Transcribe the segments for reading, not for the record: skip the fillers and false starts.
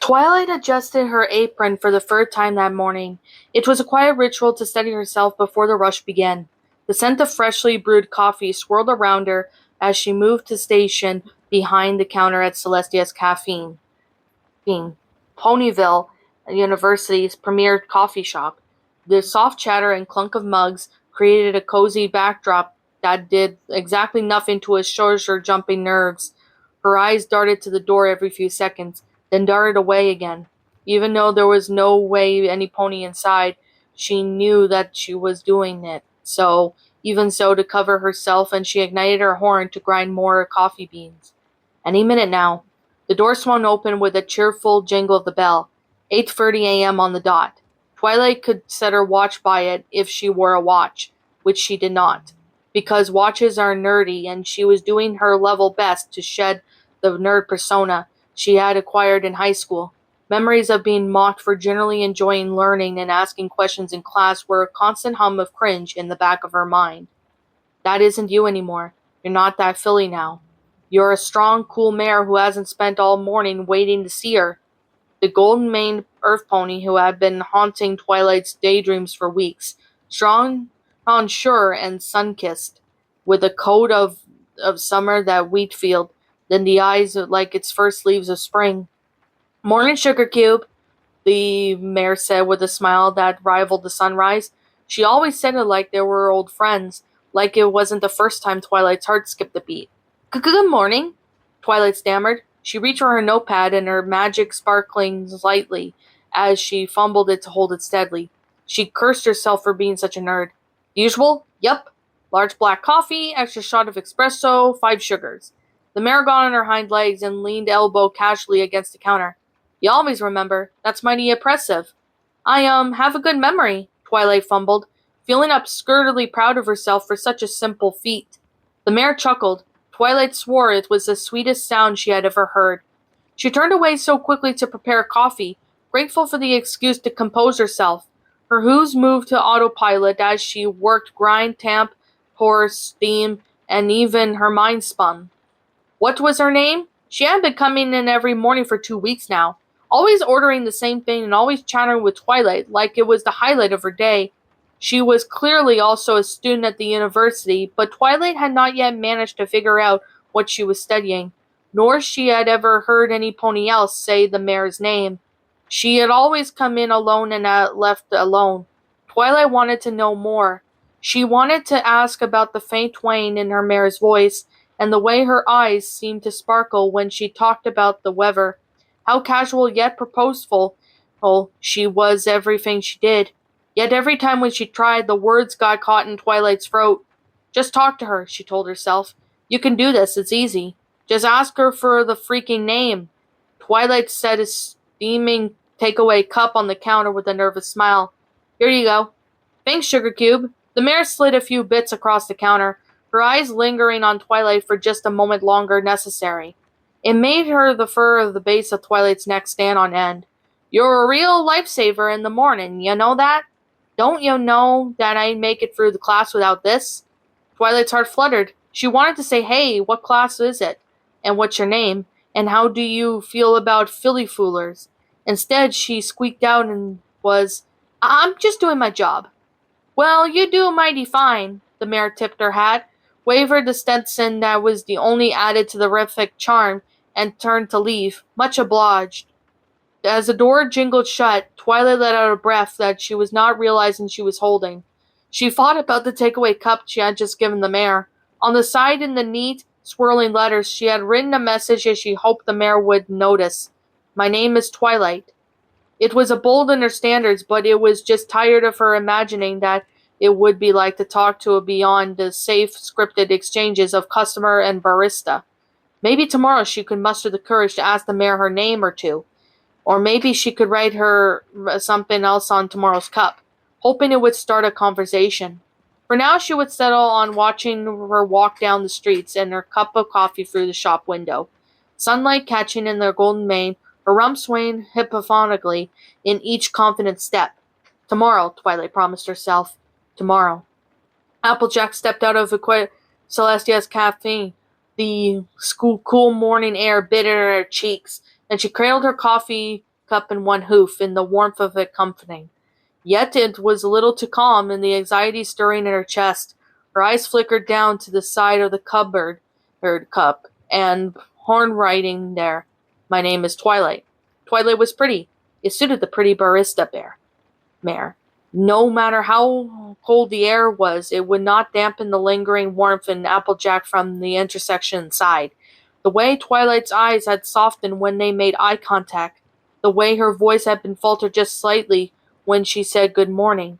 Twilight adjusted her apron for the third time that morning. It was a quiet ritual to steady herself before the rush began. The scent of freshly brewed coffee swirled around her as she moved to station behind the counter at Celestia's Caffeine. Ponyville University's premier coffee shop. The soft chatter and clunk of mugs created a cozy backdrop that did exactly nothing to assure her jumping nerves. Her eyes darted to the door every few seconds, then darted away again. Even though there was no way any pony inside, she knew that she was doing it. Even so, to cover herself, and she ignited her horn to grind more coffee beans. Any minute now. The door swung open with a cheerful jingle of the bell. 8:30 a.m. on the dot. Twilight could set her watch by it if she wore a watch, which she did not, because watches are nerdy, and she was doing her level best to shed the nerd persona she had acquired in high school. Memories of being mocked for generally enjoying learning and asking questions in class were a constant hum of cringe in the back of her mind. That isn't you anymore. You're not that filly now. You're a strong, cool mare who hasn't spent all morning waiting to see her. The golden-maned earth pony who had been haunting Twilight's daydreams for weeks. Strong, sure, and sun-kissed, with a coat of summer that wheat field, then the eyes like its first leaves of spring. Morning, Sugar Cube, the mare said with a smile that rivaled the sunrise. She always said it like they were old friends, like it wasn't the first time Twilight's heart skipped a beat. Good morning, Twilight stammered. She reached for her notepad and her magic sparkling lightly as she fumbled it to hold it steadily. She cursed herself for being such a nerd. Usual? Yup. Large black coffee, extra shot of espresso, 5 sugars. The mare got on her hind legs and leaned elbow casually against the counter. You always remember. That's mighty impressive. I have a good memory, Twilight fumbled, feeling absurdly proud of herself for such a simple feat. The mare chuckled. Twilight swore it was the sweetest sound she had ever heard. She turned away so quickly to prepare coffee, grateful for the excuse to compose herself. Her hooves moved to autopilot as she worked grind, tamp, pour, steam, and even her mind spun. What was her name? She had been coming in every morning for 2 weeks now, always ordering the same thing and always chattering with Twilight like it was the highlight of her day. She was clearly also a student at the university, but Twilight had not yet managed to figure out what she was studying, nor she had ever heard any pony else say the mare's name. She had always come in alone and left alone. Twilight wanted to know more. She wanted to ask about the faint twang in her mare's voice, and the way her eyes seemed to sparkle when she talked about the weather. How casual yet purposeful she was everything she did. Yet every time when she tried, the words got caught in Twilight's throat. Just talk to her, she told herself. You can do this, it's easy. Just ask her for the freaking name. Twilight set a steaming takeaway cup on the counter with a nervous smile. Here you go. Thanks, Sugar Cube. The mare slid a few bits across the counter, her eyes lingering on Twilight for just a moment longer necessary. It made her the fur of the base of Twilight's neck stand on end. You're a real lifesaver in the morning, you know that? Don't you know that I'd make it through the class without this? Twilight's heart fluttered. She wanted to say, hey, what class is it? And what's your name? And how do you feel about filly foolers? Instead, she squeaked out and was, I'm just doing my job. Well, you do mighty fine. The mare tipped her hat, wavered the Stetson that was the only added to the terrific charm, and turned to leave, much obliged. As the door jingled shut, Twilight let out a breath that she was not realizing she was holding. She thought about the takeaway cup she had just given the mare. On the side in the neat, swirling letters, she had written a message as she hoped the mare would notice. My name is Twilight. It was a bold in her standards, but it was just tired of her imagining that it would be like to talk to a beyond the safe, scripted exchanges of customer and barista. Maybe tomorrow she could muster the courage to ask the mare her name or two. Or maybe she could write her something else on tomorrow's cup, hoping it would start a conversation. For now, she would settle on watching her walk down the streets and her cup of coffee through the shop window. Sunlight catching in their golden mane, her rump swaying hypophonically in each confident step. Tomorrow, Twilight promised herself. Tomorrow. Applejack stepped out of Celestia's cafe. The cool morning air bit at her cheeks, and she cradled her coffee cup in one hoof, in the warmth of it comforting. Yet it was a little too calm, and the anxiety stirring in her chest. Her eyes flickered down to the side of the cup, and horn writing there. My name is Twilight. Twilight was pretty. It suited the pretty barista mare. No matter how cold the air was, it would not dampen the lingering warmth in Applejack from the intersection inside. The way Twilight's eyes had softened when they made eye contact, the way her voice had been faltered just slightly when she said good morning.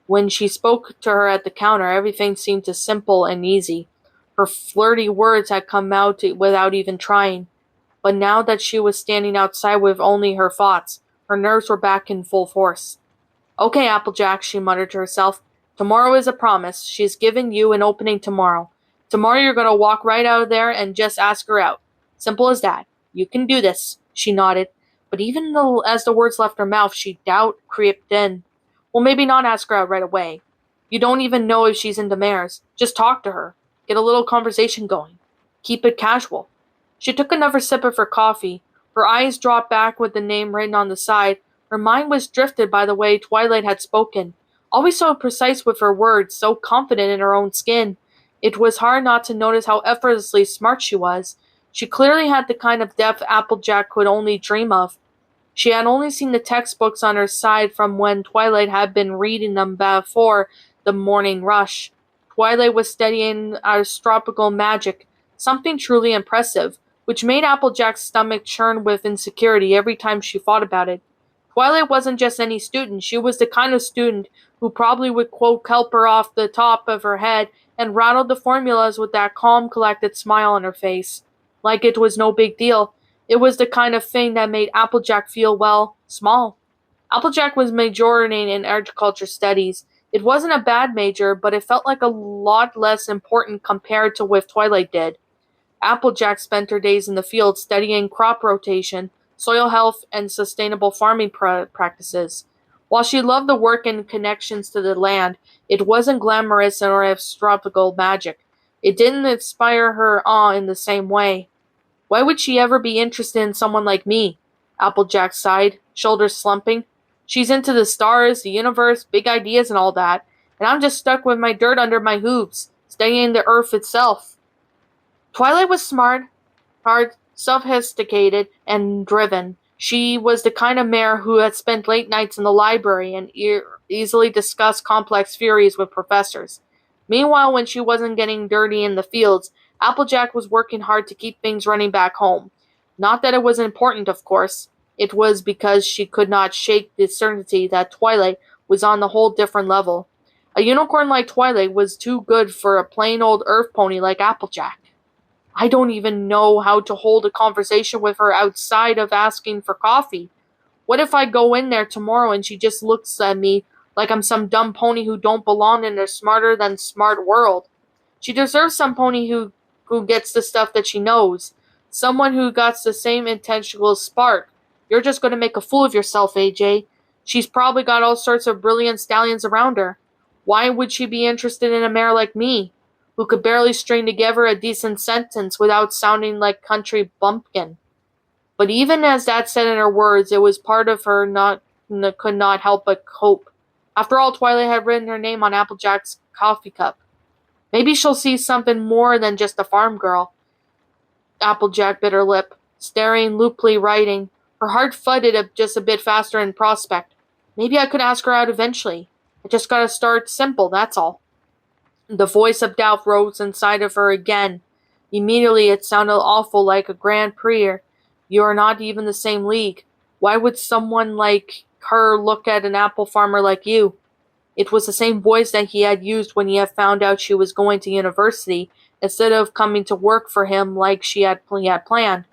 When she spoke to her at the counter, everything seemed to simple and easy. Her flirty words had come out without even trying. But now that she was standing outside with only her thoughts, her nerves were back in full force. Okay, Applejack, she muttered to herself. Tomorrow is a promise. She's given you an opening tomorrow. Tomorrow you're going to walk right out of there and just ask her out. Simple as that. You can do this, she nodded. But even though, as the words left her mouth, doubt crept in. Well, maybe not ask her out right away. You don't even know if she's into mares. Just talk to her. Get a little conversation going. Keep it casual. She took another sip of her coffee. Her eyes dropped back with the name written on the side. Her mind was drifted by the way Twilight had spoken. Always so precise with her words, so confident in her own skin. It was hard not to notice how effortlessly smart she was. She clearly had the kind of depth Applejack could only dream of. She had only seen the textbooks on her side from when Twilight had been reading them before the morning rush. Twilight was studying astronomical magic, something truly impressive, which made Applejack's stomach churn with insecurity every time she thought about it. Twilight wasn't just any student, she was the kind of student who probably would quote Kelper off the top of her head and rattled the formulas with that calm, collected smile on her face. Like it was no big deal. It was the kind of thing that made Applejack feel, well, small. Applejack was majoring in agriculture studies. It wasn't a bad major, but it felt like a lot less important compared to what Twilight did. Applejack spent her days in the field studying crop rotation, soil health, and sustainable farming practices. While she loved the work and connections to the land, it wasn't glamorous or astronomical magic. It didn't inspire her awe in the same way. Why would she ever be interested in someone like me? Applejack sighed, shoulders slumping. She's into the stars, the universe, big ideas and all that, and I'm just stuck with my dirt under my hooves, studying the earth itself. Twilight was smart, hard, sophisticated, and driven. She was the kind of mare who had spent late nights in the library and easily discussed complex theories with professors. Meanwhile, when she wasn't getting dirty in the fields, Applejack was working hard to keep things running back home. Not that it was important, of course. It was because she could not shake the certainty that Twilight was on a whole different level. A unicorn like Twilight was too good for a plain old earth pony like Applejack. I don't even know how to hold a conversation with her outside of asking for coffee. What if I go in there tomorrow and she just looks at me like I'm some dumb pony who don't belong in a smarter than smart world? She deserves some pony who gets the stuff that she knows. Someone who got the same intentional spark. You're just going to make a fool of yourself, AJ. She's probably got all sorts of brilliant stallions around her. Why would she be interested in a mare like me, who could barely string together a decent sentence without sounding like country bumpkin? But even as that said in her words, it was part of her could not help but hope. After all, Twilight had written her name on Applejack's coffee cup. Maybe she'll see something more than just a farm girl. Applejack bit her lip, staring loopily writing. Her heart thudded just a bit faster in prospect. Maybe I could ask her out eventually. I just gotta start simple, that's all. The voice of doubt rose inside of her again. Immediately it sounded awful like a grand prayer. You are not even the same league. Why would someone like her look at an apple farmer like you? It was the same voice that he had used when he had found out she was going to university, instead of coming to work for him like she had planned.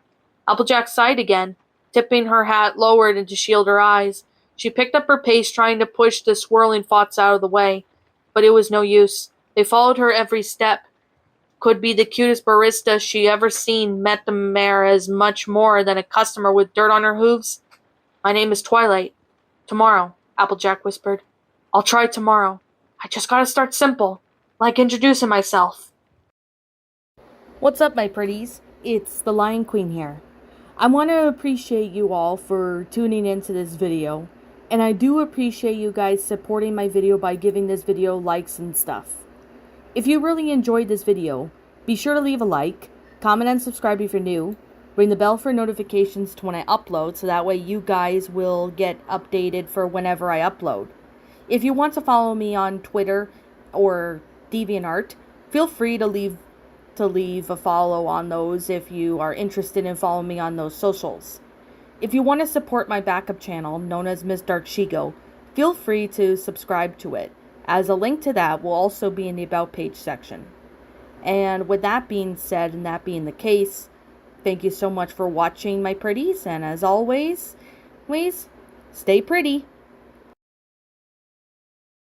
Applejack sighed again, tipping her hat lowered to shield her eyes. She picked up her pace, trying to push the swirling thoughts out of the way. But it was no use. They followed her every step. Could be the cutest barista she ever seen met the mare as much more than a customer with dirt on her hooves. My name is Twilight. Tomorrow, Applejack whispered. I'll try tomorrow. I just gotta start simple, like introducing myself. What's up, my pretties? It's the Lion Queen here. I want to appreciate you all for tuning into this video, and I do appreciate you guys supporting my video by giving this video likes and stuff. If you really enjoyed this video, be sure to leave a like, comment and subscribe if you're new, ring the bell for notifications to when I upload so that way you guys will get updated for whenever I upload. If you want to follow me on Twitter or DeviantArt, feel free to leave a follow on those if you are interested in following me on those socials. If you want to support my backup channel, known as Ms. Dark Shigo, feel free to subscribe to it, as a link to that will also be in the About page section. And with that being said, and that being the case, thank you so much for watching, my pretties, and as always, stay pretty.